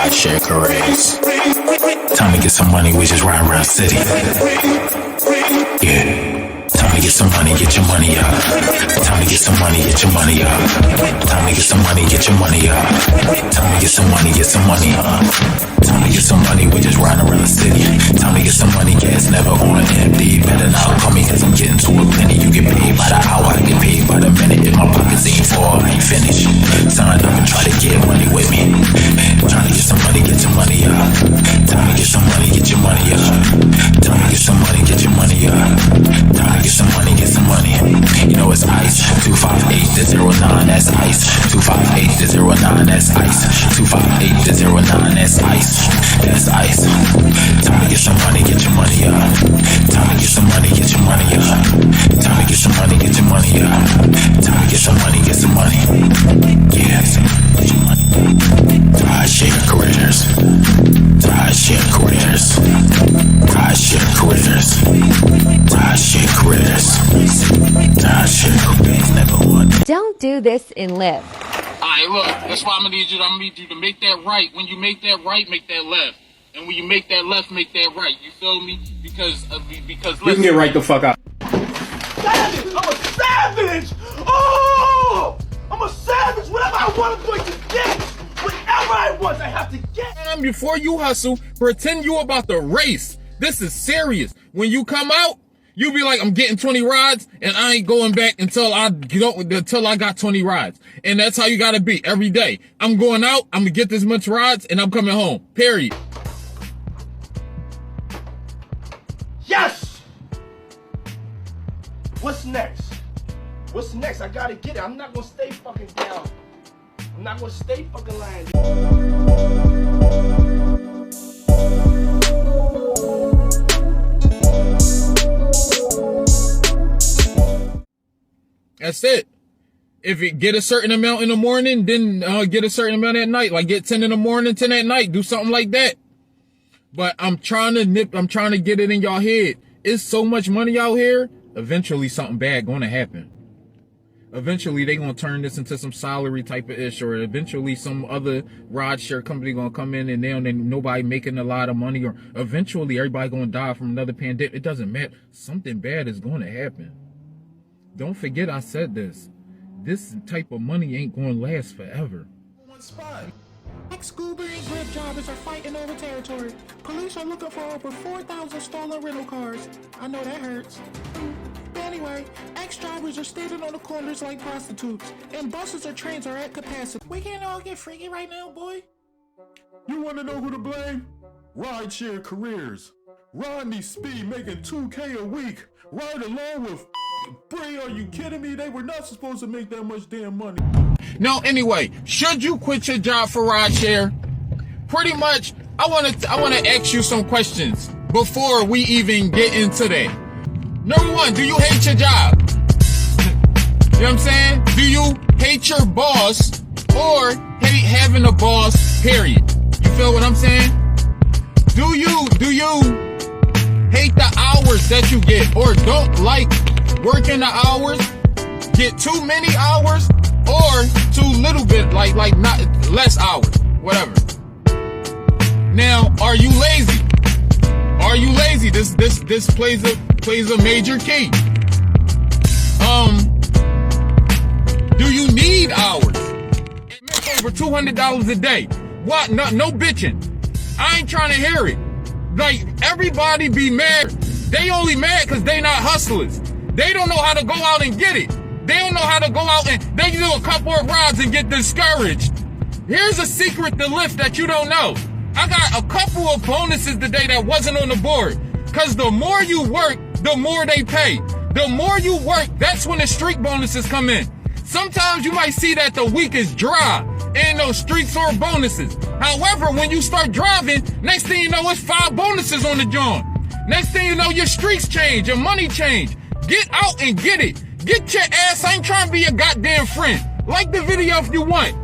Rideshare careers. Time to get some money, we just ride around the city. Yeah. Time to get some money, get your money up. Time to get some money, get your money up. Time to get some money, get your money up. Time to get some money, get some money up. Time to get some money, we just riding around the city. Time to get some money, gas never on empty. Better not call me cause I'm getting to a penny. You get paid by the hour, I get paid by the minute. If my pockets ain't full, I ain't finished. Sign up and try to get money with me. Trying to get some money, get your money up. Time to get some money, get your money up. Time to get some money, get your money up. Time to get some money, get some money. You know it's ice. 258-09, that's ice. 258-09, that's ice. 258-09, that's ice. That's ice. Time to get some money, get your money up. Time to get some money, get your money up. Time to get some money, get your money up. Time to get some money, get some money. Yeah, get your money. Rideshare careers. Rideshare careers. Rideshare careers. Rideshare careers. Rideshare careers. Never won. Don't do this in Lyft. Alright, look, that's why I'm gonna need you to make that right. When you make that right, make that left. And when you make that left, make that right. You feel me? Because you can get right the fuck out. Savage! I'm a savage! Oh! I'm a savage! Whatever I want, I'm going to get! Whatever I want, I have to get! Before you hustle, pretend you about to race. This is serious. When you come out, you be like, I'm getting 20 rides, and I ain't going back until I got 20 rides. And that's how you gotta be every day. I'm going out, I'm gonna get this much rides, and I'm coming home. Period. Yes! What's next? What's next? I gotta get it. I'm not gonna stay fucking down. I'm not gonna stay fucking lying. That's it. If it get a certain amount in the morning, then get a certain amount at night. Like get 10 in the morning, 10 at night. Do something like that. But I'm trying to get it in y'all head. It's so much money out here. Eventually something bad gonna happen. Eventually they gonna turn this into some salary type of ish, or eventually some other rideshare company gonna come in and then nobody making a lot of money, or eventually everybody gonna die from another pandemic. It doesn't matter. Something bad is gonna happen. Don't forget I said this. This type of money ain't gonna last forever. One spot. Ex-Scuba and Grip drivers are fighting over territory. Police are looking for over 4,000 stolen rental cars. I know that hurts. But anyway, ex-drivers are standing on the corners like prostitutes, and buses or trains are at capacity. We can't all get freaky right now, boy. You want to know who to blame? Rideshare careers. Rodney Speed making $2K a week. Right along with Bray, are you kidding me? They were not supposed to make that much damn money. No, anyway, should you quit your job for rideshare? Pretty much, I wanna ask you some questions before we even get into that. Number one, do you hate your job? You know what I'm saying? Do you hate your boss or hate having a boss, period? You feel what I'm saying? Do you hate the hours that you get, or don't like working the hours, get too many hours, or too little bit, like not less hours, whatever. Now, are you lazy? Are you lazy? This plays a major key. Do you need hours? It makes over $200 a day. What? No bitching. I ain't trying to hear it. Like, everybody be mad. They only mad because they not hustlers. They don't know how to go out and get it. They don't know how to go out and they do a couple of rides and get discouraged. Here's a secret to Lyft that you don't know. I got a couple of bonuses today that wasn't on the board. Cause the more you work, the more they pay. The more you work, that's when the streak bonuses come in. Sometimes you might see that the week is dry and no streaks or bonuses. However, when you start driving, next thing you know, it's 5 bonuses on the joint. Next thing you know, your streaks change, your money change. Get out and get it. Get your ass. I ain't trying to be your goddamn friend. Like the video if you want.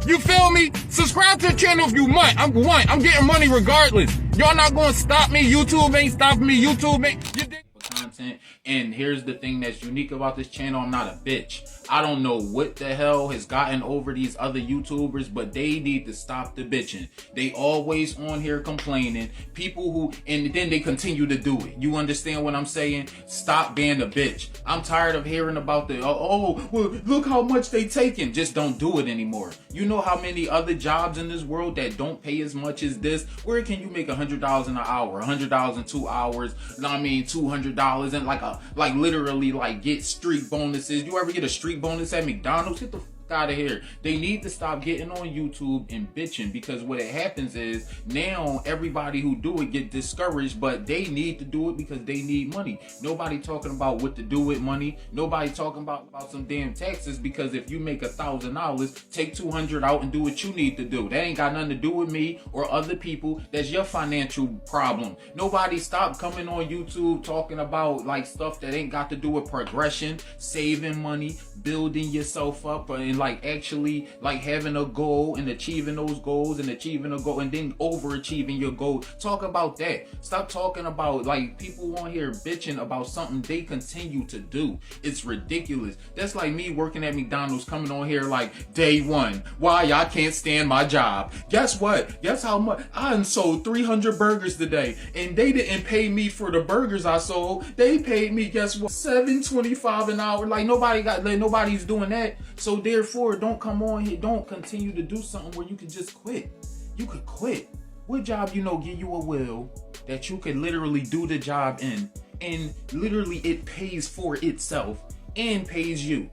You feel me? Subscribe to the channel if you want. I'm getting money regardless. Y'all not gonna stop me. YouTube ain't stopping me. YouTube ain't. You dig? Content. And here's the thing that's unique about this channel. I'm not a bitch. I don't know what the hell has gotten over these other YouTubers, but they need to stop the bitching. They always on here complaining. People who, and then they continue to do it. You understand what I'm saying? Stop being a bitch. I'm tired of hearing about the, well, look how much they taking. Just don't do it anymore. You know how many other jobs in this world that don't pay as much as this? Where can you make $100 an hour, $100 in 2 hours? I mean, $200 and like literally like get streak bonuses. You ever get a streak bonus at McDonald's? Get the fuck out of here. They need to stop getting on YouTube and bitching, because what it happens is now everybody who do it get discouraged, but they need to do it because they need money. Nobody talking about what to do with money. Nobody talking about some damn taxes, because if you make $1,000, take 200 out and do what you need to do. That ain't got nothing to do with me or other people. That's your financial problem. Nobody stop coming on YouTube talking about like stuff that ain't got to do with progression, saving money, building yourself up, and like actually like having a goal and achieving those goals and achieving a goal and then overachieving your goal. Talk about that. Stop talking about like people on here bitching about something they continue to do. It's ridiculous. That's like me working at McDonald's coming on here like day one. Why I can't stand my job. Guess what? Guess how much I sold 300 burgers today, and they didn't pay me for the burgers I sold. They paid me, guess what, $7.25 an hour. Like nobody's doing that. So therefore, don't come on here. Don't continue to do something where you can just quit. You could quit. What job give you a will that you could literally do the job in, and literally it pays for itself and pays you,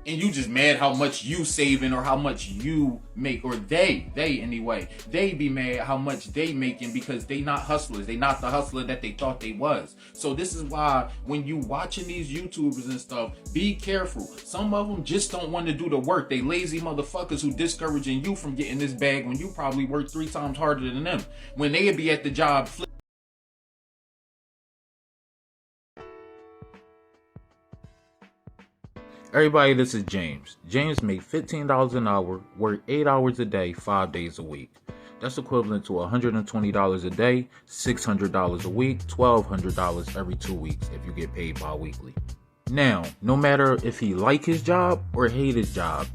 and you just mad how much you saving or how much you make, or they anyway, they be mad how much they making because they not hustlers. They not the hustler that they thought they was. So this is why when you watching these YouTubers and stuff, be careful. Some of them just don't want to do the work. They lazy motherfuckers who discouraging you from getting this bag when you probably work 3 times harder than them. When they be at the job Everybody, this is James. James made $15 an hour, work 8 hours a day, 5 days a week. That's equivalent to $120 a day, $600 a week, $1,200 every 2 weeks if you get paid bi-weekly. Now, no matter if he like his job or hate his job,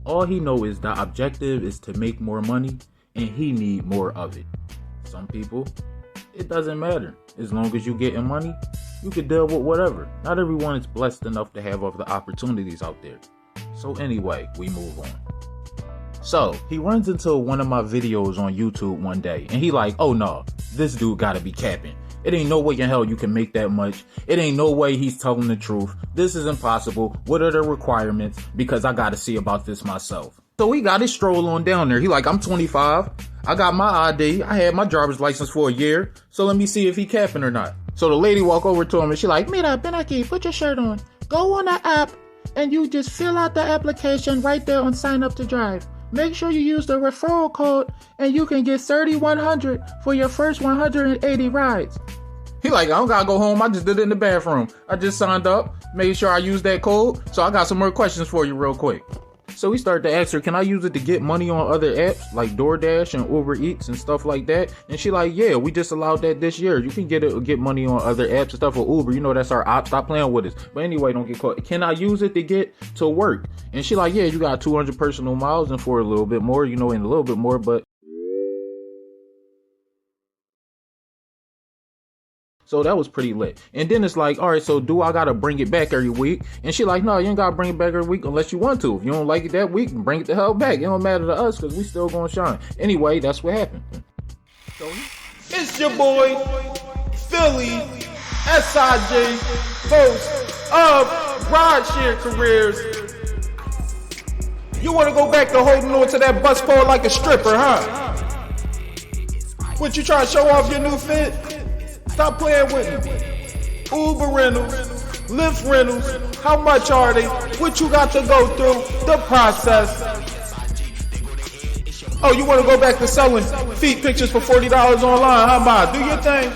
all he know is the objective is to make more money, and he need more of it. Some people, it doesn't matter. As long as you getting money, you can deal with whatever. Not everyone is blessed enough to have all the opportunities out there. So anyway, we move on. So he runs into one of my videos on YouTube one day, and he like, oh no, this dude gotta be capping. It ain't no way in hell you can make that much. It ain't no way he's telling the truth. This is impossible. What are the requirements? Because I gotta see about this myself. So he got his stroll on down there. He like, I'm 25. I got my ID. I had my driver's license for a year. So let me see if he capping or not. So the lady walk over to him and she like, mira, ven aquí, put your shirt on. Go on the app and you just fill out the application right there on sign up to drive. Make sure you use the referral code and you can get $3,100 for your first 180 rides. He like, I don't gotta go home. I just did it in the bathroom. I just signed up, made sure I used that code. So I got some more questions for you real quick. So we started to ask her, can I use it to get money on other apps like DoorDash and Uber Eats and stuff like that? And she like, yeah, we just allowed that this year. You can get money on other apps and stuff for Uber. You know, that's our op. Stop playing with us. But anyway, don't get caught. Can I use it to get to work? And she like, yeah, you got 200 personal miles and for a little bit more, and a little bit more, but. So that was pretty lit. And then it's like, all right, so do I got to bring it back every week? And she like, no, you ain't got to bring it back every week unless you want to. If you don't like it that week, bring it the hell back. It don't matter to us because we still going to shine. Anyway, that's what happened. It's your boy, Philly, SIJ, host of Rideshare Careers. You want to go back to holding on to that bus pole like a stripper, huh? What, you trying to show off your new fit? Stop playing with me. Uber rentals, Lyft rentals, how much are they? What you got to go through? The process. Oh, you want to go back to selling feet pictures for $40 online, huh, Ma? Do your thing.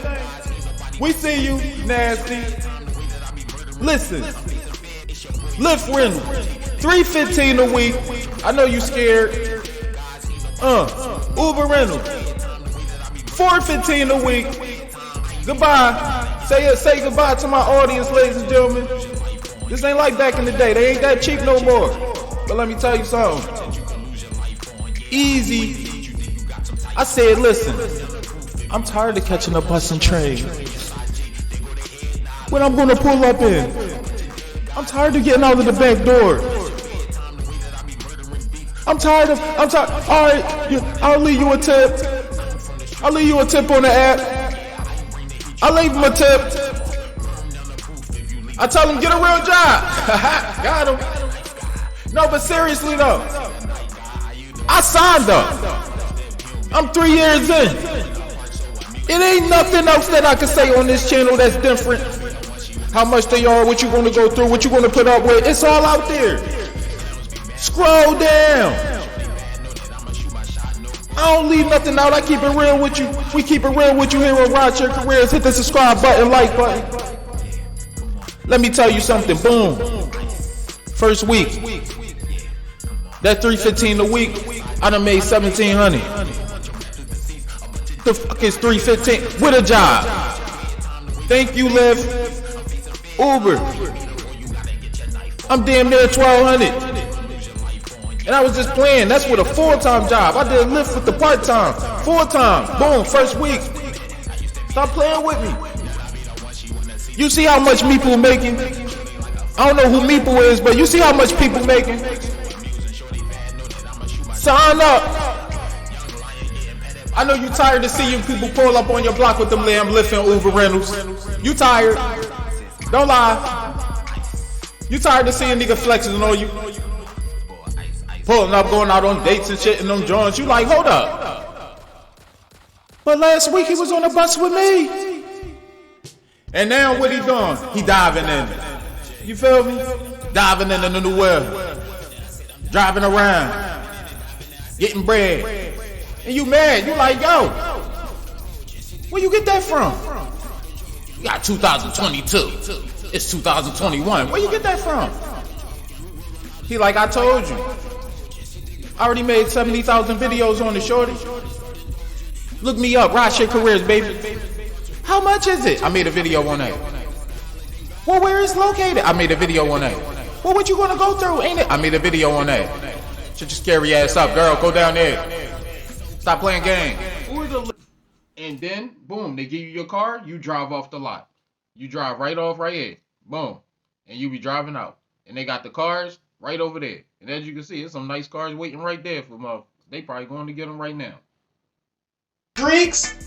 We see you, nasty. Listen, Lyft rental, $315 a week. I know you scared. Uber rental, $415 a week. Goodbye. Say goodbye to my audience, ladies and gentlemen. This ain't like back in the day. They ain't that cheap no more. But let me tell you something. Easy. I said, listen, I'm tired of catching a bus and train. When I'm gonna pull up in. I'm tired of getting out of the back door. I'm tired. All right, I'll leave you a tip. I'll leave you a tip on the app. I'll leave him a tip. I tell him, get a real job. Got him. No, but seriously though, I signed up. I'm 3 years in. It ain't nothing else that I can say on this channel that's different. How much they are, what you gonna go through, what you gonna put up with. It's all out there. Scroll down. I don't leave nothing out. I keep it real with you. We keep it real with you here on Rideshare Careers. Hit the subscribe button, like button. Let me tell you something. Boom. First week. That $315 a week, I done made $1,700. The fuck is $315 with a job? Thank you, Lyft. Uber. I'm damn near $1,200. And I was just playing. That's with a full-time job. I did Lyft with the part-time. Full-time. Boom. First week. Stop playing with me. You see how much Meeple making? I don't know who Meeple is, but you see how much people making? Sign up. I know you tired of seeing people pull up on your block with them damn Lyft and Uber rentals. You tired. Don't lie. You tired of seeing nigga flexing on you. Pulling up, going out on dates and shit in them joints. You like, hold up. But last week he was on the bus with me. And now what he doing? He diving in. You feel me? Diving in the new world. Driving around. Getting bread. And you mad. You like, yo. Where you get that from? You got 2022. It's 2021. Where you get that from? He like, I told you. I already made 70,000 videos on the shorty. Look me up, Rideshare Careers, baby. How much is it? I made a video on that. Well, where is it located? I made a video on that. Well, what you gonna go through, ain't it? I made a video on that. Shut your scary ass up, girl. Go down there. Stop playing games. And then, boom, they give you your car. You drive off the lot. You drive right off right here. Boom. And you be driving out. And they got the cars right over there. And as you can see, there's some nice cars waiting right there for motherfuckers. They probably going to get them right now. Streaks,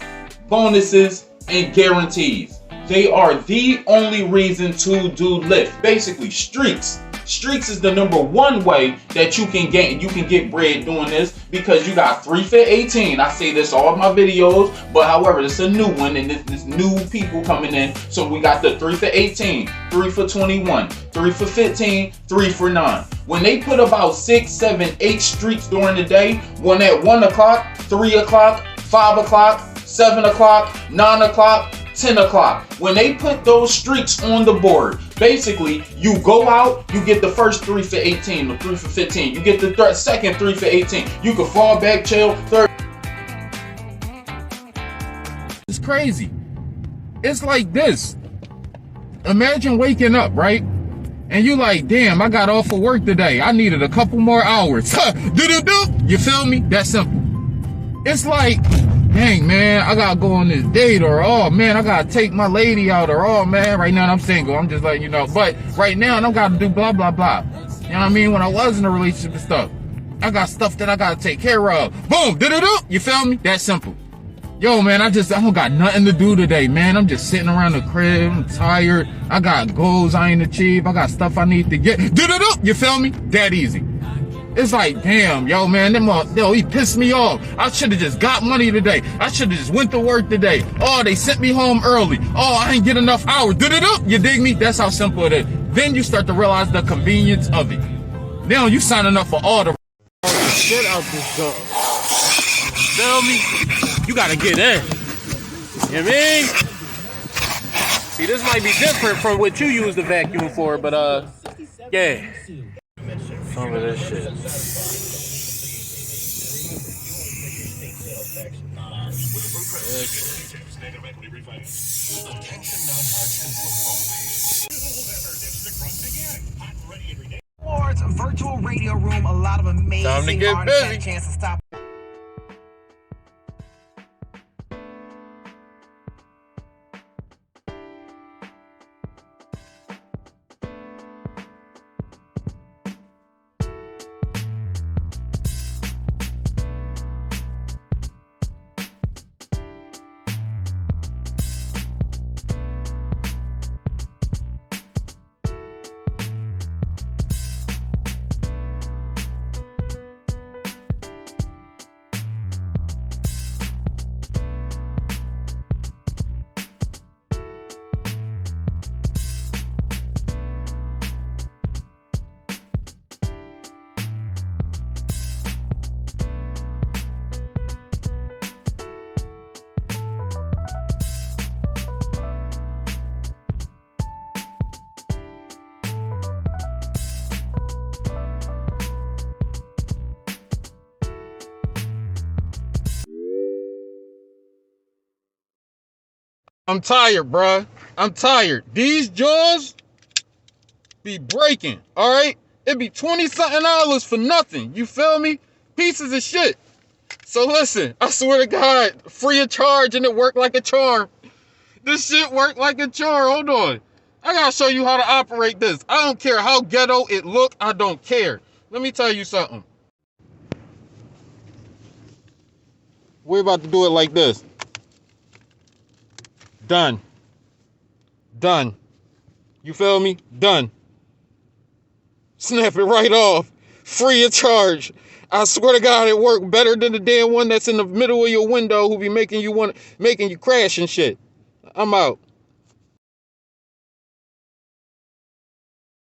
bonuses, and guarantees. They are the only reason to do Lyft. Basically, streaks. Streaks is the #1 way that you can get bread doing this, because you got 3 for 18. I say this all my videos, but however, it's a new one and this new people coming in. So we got the 3 for 18, 3 for 21, 3 for 15, 3 for 9. When they put about 6, 7, 8 streaks during the day, one at 1 o'clock, 3 o'clock, 5 o'clock, 7 o'clock, 9 o'clock, 10 o'clock. When they put those streaks on the board, basically, you go out, you get the first 3 for 18 or 3 for 15. You get the second 3 for 18. You can fall back, chill, third. It's crazy. It's like this. Imagine waking up, right? And you like, damn, I got off of work today. I needed a couple more hours. You feel me? That's simple. It's like, dang, man, I gotta go on this date, or, oh, man, I gotta take my lady out, or, oh, man, right now I'm single. I'm just letting you know. But right now, I don't gotta do blah, blah, blah. You know what I mean? When I was in a relationship and stuff, I got stuff that I gotta take care of. Boom, you feel me? That simple. Yo, man, I don't got nothing to do today, man. I'm just sitting around the crib. I'm tired. I got goals I ain't achieved. I got stuff I need to get. You feel me? That easy. It's like, damn, yo, man, he pissed me off. I should have just got money today. I should have just went to work today. Oh, they sent me home early. Oh, I ain't get enough hours. You dig me? That's how simple it is. Then you start to realize the convenience of it. Now you signing up for all the shit out this dog. Feel me? You gotta get in. You know what I mean? See, this might be different from what you use the vacuum for, but yeah. Some of this shit. virtual radio room, a lot of amazing Time to get artists had busy. a chance to stop. I'm tired, bruh. I'm tired. These jaws be breaking, all right? It be 20-something for nothing. You feel me? Pieces of shit. So listen, I swear to God, free of charge and it worked like a charm. This shit worked like a charm. Hold on. I gotta show you how to operate this. I don't care how ghetto it look. I don't care. Let me tell you something. We're about to do it like this. Done. Done. You feel me? Done. Snap it right off. Free of charge. I swear to God, it worked better than the damn one that's in the middle of your window who be making you crash and shit. I'm out.